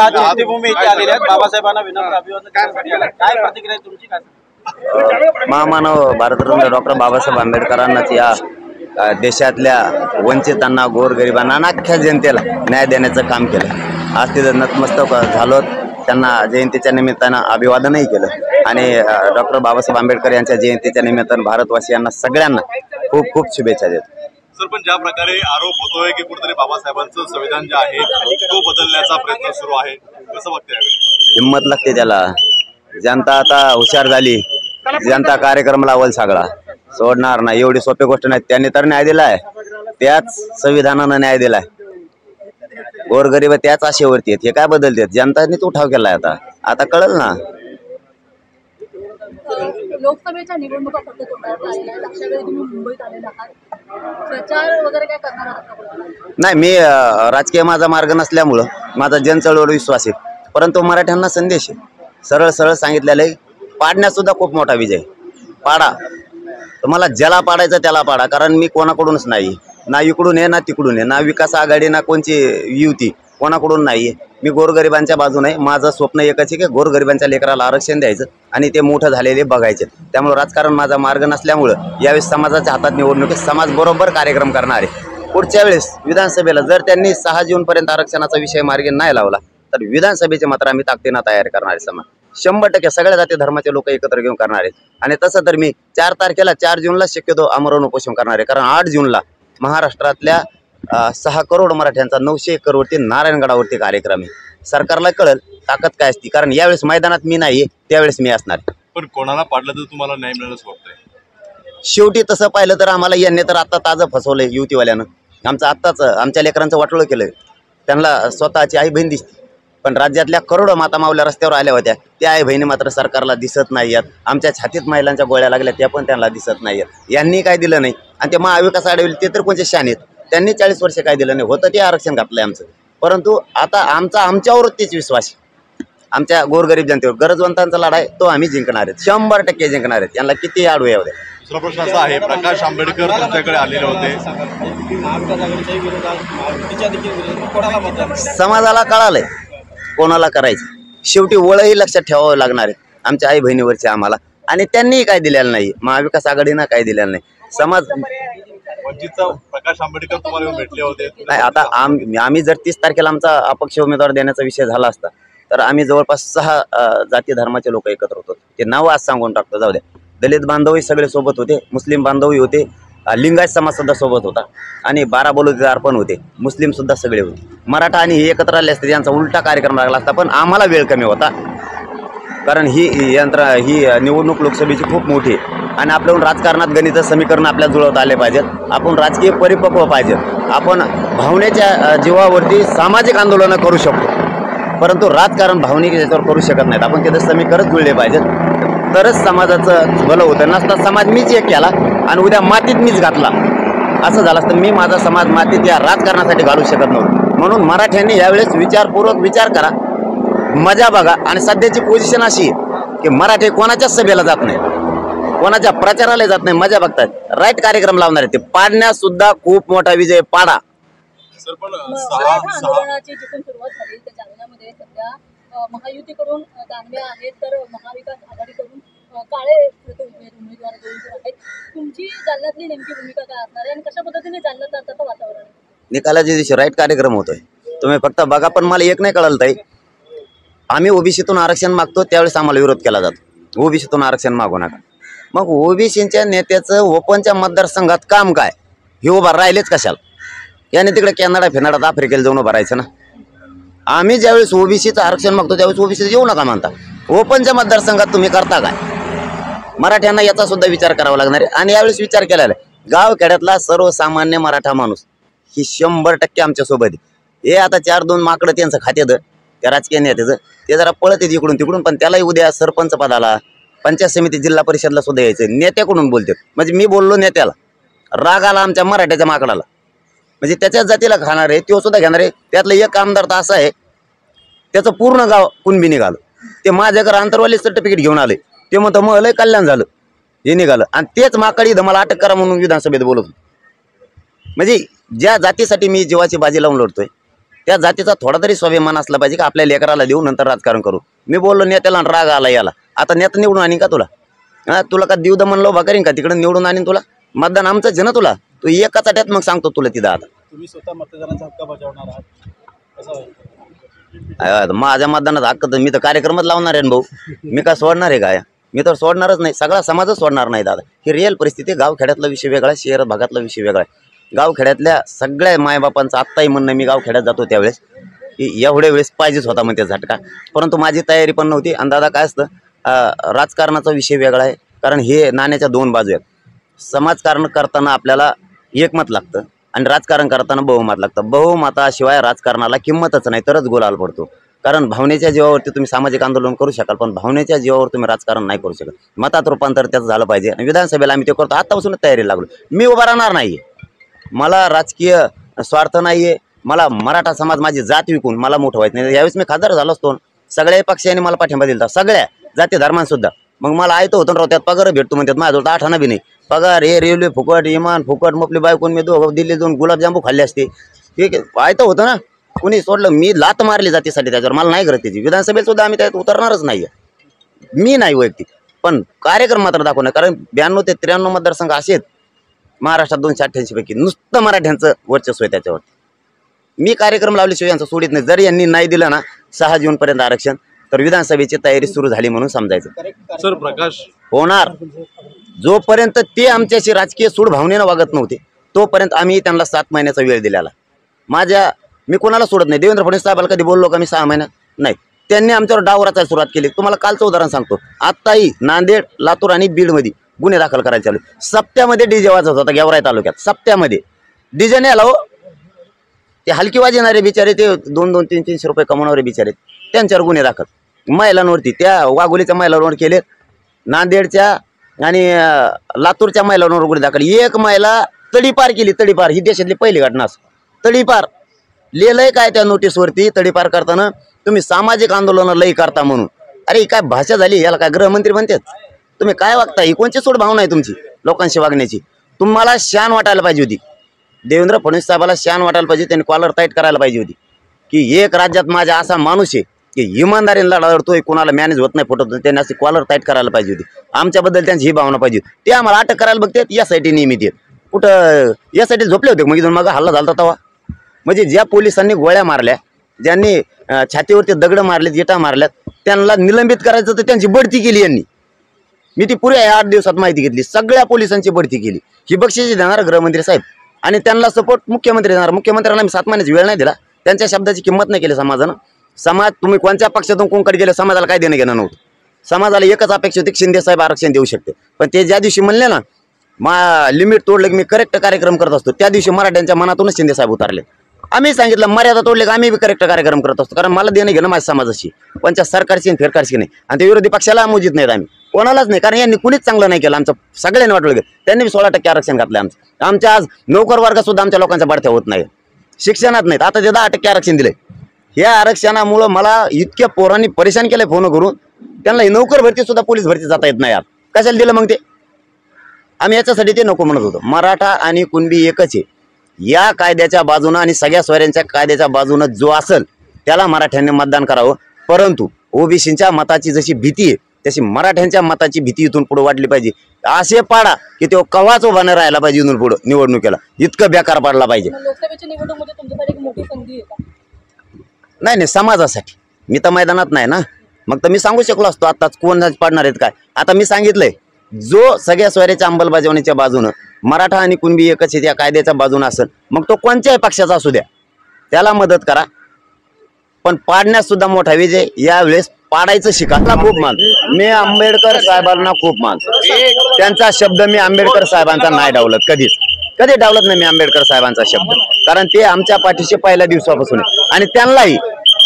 आज चैत्यभूमी इथे आलेले आहेत, बाबासाहेबांना विनम्र अभिवादन करण्यासाठी आले. काय प्रतिक्रिया आहे तुमची? काय महामानव भारतरत्न डॉक्टर बाबासाहेब आंबेडकरांनाच या देशातल्या वंचितांना, गोरगरिबांना आणि अख्ख्या जनतेला न्याय देण्याचं काम केलं. आज तिथं नतमस्तक झालो, त्यांना जयंतीच्या निमित्तानं अभिवादनही केलं आणि डॉक्टर बाबासाहेब आंबेडकर यांच्या जयंतीच्या निमित्तानं भारतवासियांना सगळ्यांना खूप खूप शुभेच्छा देतो. सर, पण ज्या प्रकारे आरोप होतोय की कुठेतरी बाबासाहेबांचं संविधान जे आहे तो बदलण्याचा प्रयत्न सुरू आहे, कसं बघताय? हिंमत लागते त्याला. जनता आता हुशार झाली, जनता कार्यक्रम लावल सगळा, सोडणार नाही. एवढी सोपी गोष्ट नाही. त्यांनी तर न्याय दिलाय, त्याच संविधानानं न्याय दिलाय. गोरगरीब त्याच आशेवरती आहेत. हे काय बदलतात? जनतानेच उठाव केलाय. आता कळल ना. लोकसभेच्या निवडणुका फक्त तोंडावर आलेल्या आहेत. अशा वेळी तुम्ही मुंबईत आलेला आहात, प्रचार वगैरे काय करणार आहात? नाही, मी राजकीय माझा मार्ग नसल्यामुळं माझा जनचळवळीवर विश्वास आहे. परंतु मराठ्यांना संदेश आहे, सरळ सरळ सांगितलेलं आहे, पाडण्यात सुद्धा खूप मोठा विजय. पाडा, तुम्हाला ज्याला पाडायचं त्याला पाडा. कारण मी कोणाकडूनच नाही, ना इकडून आहे ना तिकडून आहे, ना विकास आघाडी ना कोणची युती, कोणाकडून नाही. मी गोरगरिबांच्या बाजूने आहे. माझं स्वप्न एकच आहे की गोरगरिबांच्या लेकराला आरक्षण द्यायचं आणि ते मोठं झालेले बघायचे. त्यामुळे राजकारण माझा मार्ग नसल्यामुळं यावेळेस समाजाच्या हातात निवडणुकीत समाज बरोबर कार्यक्रम करणार आहे. पुढच्या वेळेस विधानसभेला जर त्यांनी 6 जूनपर्यंत आरक्षणाचा विषय मार्गी नाही लावला तर विधानसभेचे मात्र आम्ही ताकदीनं तयार करणार आहे. समाज 100% सगळ्या जाती धर्माचे लोक एकत्र घेऊन करणार आहेत. आणि तसं तर मी 4 तारखेला 4 जूनला शक्यतो आमरण उपोषण करणार आहे. कारण 8 जूनला महाराष्ट्रातल्या 6 करोड मराठ्यांचा 900 एकरवरती नारायणगडावरती कार्यक्रम आहे. सरकारला कळल ताकद काय असती. कारण यावेळेस मैदानात मी नाही, त्यावेळेस मी असणार. पण कोणाला पाडलं तर तुम्हाला न्याय मिळेल असं वाटतंय? शेवटी तसं पाहिलं तर आम्हाला यांनी तर आता ताजं फसवलंय युतीवाल्यानं. आमच्या लेकरांचं वाटोळं केलंय. त्यांना स्वतःची आई बहीण दिसते, पण राज्यातल्या करोडो माता मावल्या रस्त्यावर आल्या होत्या, त्या आई बहिणी मात्र सरकारला दिसत नाही आहेत. आमच्या छातीत महिलांच्या गोळ्या लागल्या, त्या पण त्यांना दिसत नाही आहेत. यांनी काय दिलं नाही. आणि ते महाविकास आघाडी ते तर कोणते शान आहेत, त्यांनी 40 वर्ष काय दिलं नाही. होतं ते आरक्षण घातलंय आमचं. परंतु आता आमच्यावरतीच विश्वास, आमच्या गोरगरीब जनतेवर. गरजवंतांचा लढा आहे तो आम्ही जिंकणार आहेत, 100% जिंकणार आहेत. यांना किती आडू येऊ द्या. दुसरा प्रश्न असा आहे, प्रकाश आंबेडकर तुमच्याकडे आलेले होते, समाजाला कळालंय कोणाला करायचं. शेवटी वळही लक्षात ठेवावं लागणार आहे आमच्या आई बहिणीवरची आम्हाला. आणि त्यांनीही काय दिलेलं नाही, महाविकास आघाडीनं काय दिलेलं नाही. समाज प्रकाश आंबेडकर तुम्हाला भेटले होते नाही. आता आम्ही जर 30 तारखेला आमचा अपक्ष उमेदवार देण्याचा विषय झाला असता तर आम्ही जवळपास 6 जाती धर्माचे लोक एकत्र होतो. ते नाव आज सांगून टाकतो, जाऊ द्या. दलित बांधवही सगळे सोबत होते, मुस्लिम बांधवही होते, लिंगायत समाज सुद्धा सोबत होता आणि 12 बलुतेदार पण होते, मुस्लिम सुद्धा सगळे होते. मराठा आणि हे एकत्र आले असते यांचा उलटा कार्यक्रम लागला असता. पण आम्हाला वेळ कमी होता, कारण ही निवडणूक लोकसभेची खूप मोठी आहे आणि आपल्याकडून राजकारणात गणित समीकरण आपल्याला जुळवता आले पाहिजेत. आपण राजकीय परिपक्व पाहिजेत. आपण भावनेच्या जीवावरती सामाजिक आंदोलनं करू शकतो, परंतु राजकारण भावनिक याच्यावर करू शकत नाहीत. आपण तिथे समीकरण जुळले पाहिजेत, तरच समाजाचं भलं होतं. नसता समाज मीच एक केला आणि उद्या मातीत मीच घातला असं झालं असतं. मी माझा समाज मातीत या राजकारणासाठी घालू शकत नव्हतो. म्हणून मराठ्यांनी यावेळेस विचारपूर्वक विचार करा, मजा बघा. आणि सध्याची पोझिशन अशी आहे की मराठी कोणाच्याच सभेला जात नाही, कोणाच्या प्रचाराला जात नाही, मजा बघतात. राईट कार्यक्रम लावणार आहे ते. पाडण्यात सुद्धा खूप मोठा विजय. पाडा. सर, पण आंदोलनाची जिथून सुरुवात झाली त्या जालन्यामध्ये सध्या महायुतीकडून दानवे आहेत, तर महाविकास आघाडीकडून काळे उमेदवार आहेत. तुमची जालन्यातली नेमकी भूमिका काय असणार आहे आणि कशा पद्धतीने जालन्यात जातात वातावरण? निकालाच्या दिवशी राईट कार्यक्रम होतोय, तुम्ही फक्त बघा. पण मला एक नाही कळलं ताई, आम्ही ओबीसीतून आरक्षण मागतो त्यावेळेस आम्हाला विरोध केला जातो. ओबीसीतून आरक्षण मागू नका. मग ओबीसीच्या नेत्याचं ओपनच्या मतदारसंघात काम काय? हे उभा राहिलेच कशाला? याने तिकडे कॅनडा फिनाडात आफ्रिकेला जाऊन उभं राहायचं ना. आम्ही ज्यावेळेस ओबीसीचं आरक्षण मागतो त्यावेळेस ओबीसीचं येऊ नका म्हणता. ओपनच्या मतदारसंघात तुम्ही करता काय? मराठ्यांना याचा सुद्धा विचार करावा लागणार आहे. आणि यावेळेस विचार केलेला आहे. गाव खेड्यातला सर्वसामान्य मराठा माणूस ही 100% आमच्यासोबत आहे. हे आता 4-2 माकडं त्यांचं खात्याचं त्या राजकीय नेत्याचं ते जरा पळत येत इकडून तिकडून, पण त्यालाही उद्या सरपंच पदाला, पंचायत समिती, जिल्हा परिषदला सुद्धा यायचं. नेत्याकडून बोलतात. म्हणजे मी बोललो नेत्याला, राग आला आमच्या मराठ्याच्या माकडाला, म्हणजे त्याच्याच जातीला खाणार आहे, तो सुद्धा घेणार आहे. त्यातलं एक आमदार तर असं आहे त्याचं पूर्ण गाव कुणबी निघालं. ते माझ्याकडे आंतरवाली सर्टिफिकेट घेऊन आले. ते म्हणतं मग लय कल्याण झालं, हे निघालं. आणि तेच माकडी मला अटक करा म्हणून विधानसभेत बोलत. म्हणजे ज्या जातीसाठी मी जीवाची बाजी लावून लढतोय त्या जातीचा थोडा तरी स्वाभिमान असला पाहिजे की आपल्या लेकराला देऊ नंतर राजकारण करू. मी बोललो नेत्याला राग आला याला, आता नेता निवडून आणीन का तुला? तुला का देऊ द म्हणलं उभा करीन का? तिकडे निवडून आणीन तुला? मतदान आमचंच आहे ना तुला. तू एका चाट्यात मग सांगतो तुला तिथं. आता तुम्ही स्वतः मतदानाचा हक्क बजावणार आहात असं माझ्या मतदानाचा हक्क तर मी तर कार्यक्रमच लावणार आहे भाऊ. मी का सोडणार आहे काय? मी तर सोडणारच नाही, सगळा समाजच सोडणार नाही दादा. ही रिअल परिस्थिती. गावखेड्यातला विषय वेगळा आहे, शहर भागातला विषय वेगळा आहे. गावखेड्यातल्या सगळ्या मायबापांचं आत्ताही म्हणणं, मी गावखेड्यात जातो त्यावेळेस की एवढ्या वेळेस पाहिजेच होता म्हणते झटका, परंतु माझी तयारी पण नव्हती. आणि दादा काय असतं, राजकारणाचा विषय वेगळा आहे, कारण हे नाण्याच्या दोन बाजू आहेत. समाजकारण करताना आपल्याला एकमत लागतं आणि राजकारण करताना बहुमत लागतं. बहुमताशिवाय राजकारणाला किंमतच नाही, तरच गुलाल पडतो. कारण भावनेच्या जीवावरती तुम्ही सामाजिक आंदोलन करू शकाल, पण भावनेच्या जीवावर तुम्ही राजकारण नाही करू शकत. मतात रूपांतर त्याचं झालं पाहिजे आणि विधानसभेला आम्ही ते करतो. आत्तापासूनच तयारी लागलो. मी उभा राहणार नाही, मला राजकीय स्वार्थ नाही आहे. मला मराठा समाज, माझी जात विकून मला मोठं व्हायचं नाही. यावेळेस मी खासदार झालो असतो, सगळ्या पक्षांनी मला पाठिंबा दिला, सगळ्या जाती धर्मांसुद्धा. मग मला आयतं होतं राव, त्यात पगार भेटतो म्हणतात. माझ्याजवळ 8 आणा बी नाही पगार. हे रेल्वे फुकट, विमान फुकट, मपली बायकोन मी दिल्ली जाऊन गुलाबजांबू खाल्ले असते. ठीक आहे, आयतं होतं ना, कुणी सोडलं. मी लात मारली जातीसाठी, त्याच्यावर मला नाही करत त्याची. विधानसभेत सुद्धा आम्ही त्यात उतरणारच नाही, मी नाही वैयक्तिक, पण कार्यक्रम मात्र दाखवणार. कारण 92 ते 93 मतदारसंघ असे आहेत महाराष्ट्रात 288 पैकी, नुसतं मराठ्यांचं वर्चस्व आहे त्याच्यावरती. मी कार्यक्रम लावल्याशिवाय यांचं सोडित नाही. जर यांनी नाही दिलं ना 6 जूनपर्यंत आरक्षण, तर विधानसभेची तयारी सुरू झाली म्हणून समजायचं. सर प्रकाश होणार. जोपर्यंत ते आमच्याशी राजकीय सूड भावनेनं वागत नव्हते, तोपर्यंत आम्ही त्यांना 7 महिन्याचा वेळ दिलेला. मी कोणाला सोडत नाही. देवेंद्र फडणवीस साहेबाला कधी बोललो का मी 6 महिन्यात? नाही. त्यांनी आमच्यावर डाव रचायला सुरुवात केली. तुम्हाला कालचं उदाहरण सांगतो. आत्ताही नांदेड, लातूर आणि बीडमध्ये गुन्हे दाखल करायला चालू. सप्त्यामध्ये डीजे वाजत होता गेवराई तालुक्यात. सप्त्यामध्ये डीजे नाही आला हो. ते हलकी वाजणारे बिचारे, ते 2-2, 300 रुपये कमवणारे बिचारे, त्यांच्यावर गुन्हे दाखल. महिलांवरती, त्या वाघोलीच्या महिलांवर केले, नांदेडच्या आणि लातूरच्या महिलांवर गुन्हे दाखल. एक महिला तडीपार केली. तडीपार ही देशातली पहिली घटना. तडीपार लिहिलंय काय त्या नोटीसवरती? तडीपार करताना तुम्ही सामाजिक आंदोलन लई करता म्हणून. अरे काय भाषा झाली? याला काय गृहमंत्री म्हणतात? तुम्ही काय वागता? ही कोणची सोड भावना आहे तुमची लोकांशी वागण्याची? तुम्हाला शान वाटायला पाहिजे होती. देवेंद्र फडणवीस साहेबाला शान वाटायला पाहिजे. त्यांनी कॉलर टाईट करायला पाहिजे होती की एक राज्यात माझा असा माणूस आहे की इमानदारीने लढतोय, कोणाला मॅनेज होत नाही, फुटत. त्यांनी अशी कॉलर टाईट करायला पाहिजे होती. आमच्याबद्दल त्यांची ही भावना पाहिजे. ते आम्हाला अटक करायला बघतात यासाठी नियमित. कुठं यासाठी झोपले होते मग इथून मग हल्ला झाला तेव्हा? म्हणजे ज्या पोलिसांनी गोळ्या मारल्या, ज्यांनी छातीवरती दगड मारलेत, विटा मारल्यात, त्यांना निलंबित करायचं तर त्यांची बढती केली यांनी. मी ती पुऱ्या 8 दिवसात माहिती घेतली. सगळ्या पोलिसांची बढती केली. ही बक्षिसे देणार गृहमंत्री साहेब आणि त्यांना सपोर्ट मुख्यमंत्री देणार. मुख्यमंत्र्यांना मी 7 महिन्याची वेळ नाही दिला. त्यांच्या शब्दाची किंमत नाही केली समाजानं. समाज तुम्ही कोणत्या पक्षातून कोणकडे गेले, समाजाला काय देणं घेणं नव्हतं. समाजाला एकच अपेक्षा होती, शिंदे साहेब आरक्षण देऊ शकते. पण ते ज्या दिवशी म्हणले ना लिमिट तोडलं की मी करेक्ट कार्यक्रम करत असतो, त्या दिवशी मराठ्यांच्या मनातूनच शिंदे साहेब उतारले. आम्ही सांगितलं मर्यादा तोडले का आम्ही बी करेक्ट कार्यक्रम करत असतो, कारण मला देणं घेणं माझ्या समाजाशी, कोणत्या सरकारची आणि फेरकारची नाही. आणि ते विरोधी पक्षाला मोजित नाहीत आम्ही, कोणालाच नाही, कारण यांनी कुणीच चांगलं नाही केलं. आमचं सगळ्यांनी वाटलं त्यांनी 16% आरक्षण घातलं. आमच्या आज नोकर वर्ग सुद्धा आमच्या लोकांच्या बढत्या होत नाही, शिक्षणात नाहीत. आता ते 10% आरक्षण दिले. या आरक्षणामुळं मला इतक्या पोरांनी परेशान केलंय फोन करून. त्यांना नोकर भरती सुद्धा पोलीस भरती जाता येत नाही. यार कशाला दिलं मग ते? आम्ही याच्यासाठी ते नको म्हणत होतो. मराठा आणि कुणबी एकच आहे. या कायद्याच्या बाजूनं आणि सगळ्या सोयऱ्यांच्या कायद्याच्या बाजूनं जो असेल त्याला मराठ्यांनी मतदान करावं. परंतु ओबीसीच्या मताची जशी भीती आहे तशी मराठ्यांच्या मताची भीती इथून पुढे वाढली पाहिजे. असे पाडा की तो कवाच उभा नाही राहायला पाहिजे इथून पुढे निवडणुकीला, इतकं बेकार पडला पाहिजे. लोकसभेच्या निवडणुकीमध्ये तुमच्यासाठी एक मोठी संधी आहे का? नाही समाजासाठी. मी तर मैदानात नाही ना, मग तर मी सांगू शकलो असतो आताच कोण पाडणार आहेत काय. आता मी सांगितलंय, जो सगळ्या सोयऱ्याच्या अंमलबजावणीच्या बाजूनं मराठा आणि कुणबी एकच आहे, त्या कायद्याच्या बाजूनं असेल, मग तो कोणत्याही पक्षाचा असू द्या, त्याला मदत करा. पण पाडण्यास सुद्धा मोठा विजय. यावेळेस पाडायचं शिकायला खूप मानतो मी. आंबेडकर साहेबांना खूप मानतो. त्यांचा शब्द मी आंबेडकर साहेबांचा नाही डावलत, कधी डावलत नाही मी आंबेडकर साहेबांचा शब्द, कारण ते आमच्या पाठीशी पहिल्या दिवसापासून आहे. आणि त्यांनाही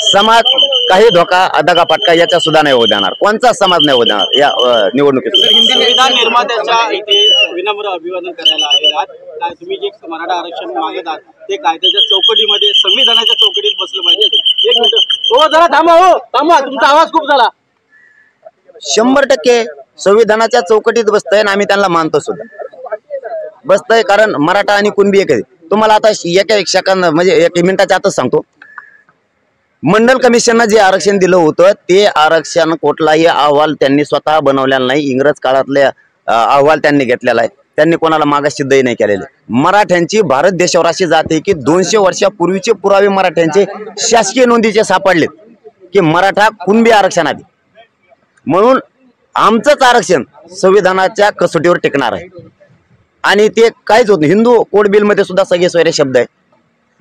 समाज काही धोका दगाफटका याचा सुद्धा नाही होऊ देणार, कोणता समाज नाही होऊ देणार या निवडणुकीत. संविधान निर्मात्याच्या इथे विनम्र अभिवादन करायला आलेला आहात. तुम्ही जे मराठा आरक्षण मागत आहात ते कायद्याच्या चौकटीमध्ये, संविधानाच्या चौकटीत बसलं पाहिजे. एक मिनिट हो, जरा थांबा, तुमचा आवाज खूप झाला. 100% संविधानाच्या चौकटीत बसतंय आणि आम्ही त्यांना मानतो सुद्धा बसतंय, कारण मराठा आणि कुणबी एक आहे. तुम्हाला आता एका सेकंद म्हणजे 1 मिनिटाच्या आतच सांगतो, मंडल कमिशननं जे आरक्षण दिलं होतं ते आरक्षण कुठलाही अहवाल त्यांनी स्वतः बनवलेला नाही. इंग्रज काळातले अहवाल त्यांनी घेतलेला आहे. त्यांनी कोणाला मागाससिद्धही नाही केलेले. मराठ्यांची भारत देशावर अशी जाते की 200 वर्षापूर्वीचे पुरावे मराठ्यांचे शासकीय नोंदीचे सापडलेत की मराठा कुणबी आरक्षण आधी, म्हणून आमचंच आरक्षण संविधानाच्या कसोटीवर टिकणार आहे. आणि ते काहीच होत नाही. हिंदू कोड बिल मध्ये सुद्धा सगळे सोयरे शब्द आहे.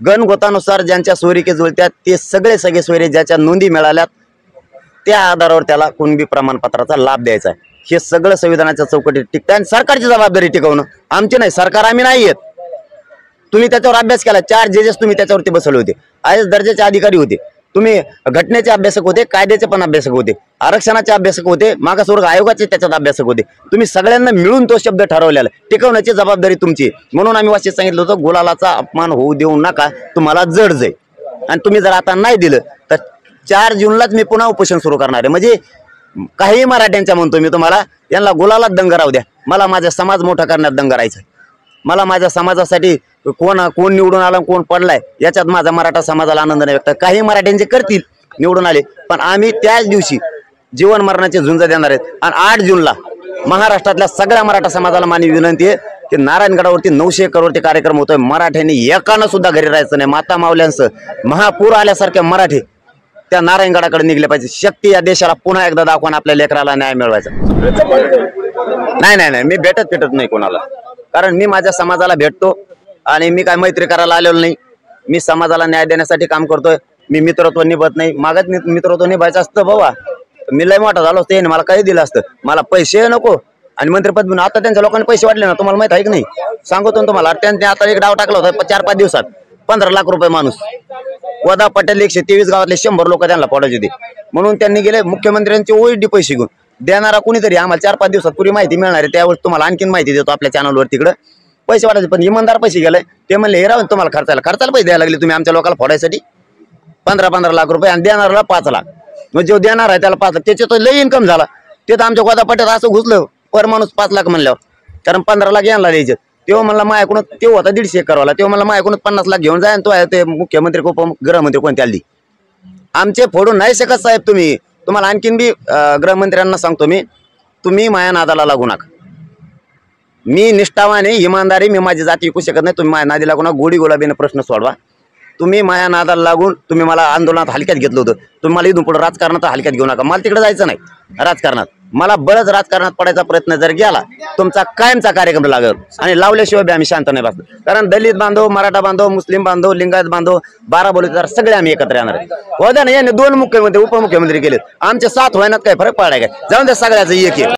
गणगोतानुसार ज्यांच्या सोयरिके जुळत्यात ते सगळे सगळे सोयरे ज्याच्या नोंदी मिळाल्यात त्या आधारावर त्याला कुणबी प्रमाणपत्राचा लाभ द्यायचा आहे. हे सगळं संविधानाच्या चौकटीत टिकतं आणि सरकारची जबाबदारी टिकवणं, आमची नाही. सरकार आम्ही नाही येत. तुम्ही त्याच्यावर अभ्यास केला. 4 जजेस तुम्ही त्याच्यावरती बसवले होते. IAS दर्जाचे अधिकारी होते. तुम्ही घटनेचे अभ्यासक होते, कायद्याचे पण अभ्यासक होते, आरक्षणाचे अभ्यासक होते, मागासवर्ग आयोगाचे त्याच्यात अभ्यासक होते. तुम्ही सगळ्यांना मिळून तो शब्द ठरवलेला, टिकवण्याची जबाबदारी तुमची. म्हणून आम्ही वाचित सांगितलं होतं गुलालाचा अपमान होऊ देऊ नका, तुम्हाला जड जाईल. आणि तुम्ही जर आता नाही दिलं तर 4 जूनलाच मी पुन्हा उपोषण सुरू करणार आहे. म्हणजे काही मराठ्यांच्या म्हणतो मी तुम्हाला, यांना गुलालात दंग राहू द्या, मला माझा समाज मोठा करण्यात दंग राहायचा. मला माझ्या समाजासाठी कोण निवडून आला कोण पडलाय याच्यात माझा मराठा समाजाला आनंद नाही व्यक्त. काही मराठ्यांचे करतील निवडून आले, पण आम्ही त्याच दिवशी जीवन मरणाचे झुंज देणार आहेत. आणि 8 जूनला महाराष्ट्रातल्या सगळ्या मराठा समाजाला माझी विनंती आहे की नारायणगडावरती 900 एकरवरती कार्यक्रम होतोय. मराठ्यांनी एकानं सुद्धा घरी राहायचं नाही. माता मावल्यांसह महापूर आल्यासारखे मराठी त्या नारायणगडाकडे निघले पाहिजे. शक्ती या देशाला पुन्हा एकदा दाखवून आपल्या लेकराला न्याय मिळवायचा. नाही, मी भेटत नाही कोणाला. कारण मी माझ्या समाजाला भेटतो आणि मी काय मैत्री करायला आलेलो नाही. मी समाजाला न्याय देण्यासाठी काम करतोय. मी मित्रत्व निभत नाही. मागत मित्रत्व निभायचं असतं बाबा, मी लय मोठा झालो असतो, मला काही दिलं असतं. मला पैसे नको आणि मंत्रिपद म्हणून. आता त्यांच्या लोकांनी पैसे वाटले ना, तुम्हाला माहित आहे की नाही, सांगतो ना तुम्हाला. त्यांनी आता एक डाव टाकला होता 4-5 दिवसात 15 लाख रुपये माणूस. वदा पटेल 123 गावातले 100 लोक त्यांना पडायचे होते. म्हणून त्यांनी गेले मुख्यमंत्र्यांचे ओळडी पैसे घेऊन. देणारा कुणीतरी आम्हाला 4-5 दिवसात पुरी माहिती मिळणार आहे. त्यावेळेस तुम्हाला आणखीन माहिती देतो आपल्या चॅनलवर. तिकडे पैसे वाटायचे, पण इमानदार पैसे गेले. ते म्हणले हे राहून तुम्हाला खर्चाला पैसे द्यायला लागले तुम्ही आमच्या लोकांना फोडायसाठी 15 लाख रुपये आणि देणाऱ्याला 5 लाख. मग जो देणार आहे त्याला 5 लाख. त्याचे तो लई इन्कम झाला. ते तर आमच्या गोदा पट्ट्यात असं घुसलं पर माणूस 5 लाख म्हणल्यावर. कारण 15 लाख यांना द्यायचे. तेव्हा म्हणला माझ्याकडून तेव्हा होता 150 एकरवाला. तेव्हा मला माझ्याकडून 50 लाख घेऊन जाय. तो आहे ते मुख्यमंत्री गृहमंत्री कोणत्या आली आमचे फोडून नाही शकत साहेब तुम्ही. तुम्हाला आणखीन बी गृहमंत्र्यांना सांगतो मी, तुम्ही माया नादाला लागू नका. मी निष्ठावान आहे, इमानदारी. मी माझी जाती विकू शकत नाही. तुम्ही माझ्या नादी लागू नका. गोडी गुलाबीने प्रश्न सोडवा. तुम्ही माया नादाला लागून तुम्ही मला आंदोलनात हलक्यात घेतलं होतं. तुम्ही मला इथून पुढे राजकारणात हलक्यात घेऊ नका. मला तिकडे जायचं नाही राजकारणात. मला बळच राजकारणात पडायचा प्रयत्न जर गेला तुमचा कायमचा कार्यक्रम लागेल. आणि लावल्याशिवाय बी आम्ही शांत नाही बसतो. कारण दलित बांधव, मराठा बांधव, मुस्लिम बांधव, लिंगायत बांधव, 12 बलुतेदार सगळे आम्ही एकत्र येणार आहे. हो द्या ना, याने 2 मुख्यमंत्री उपमुख्यमंत्री केलेत. आमचे 7 व्हायनात काय फरक पडाय काय? जाऊन द्या, सगळ्याचं एक.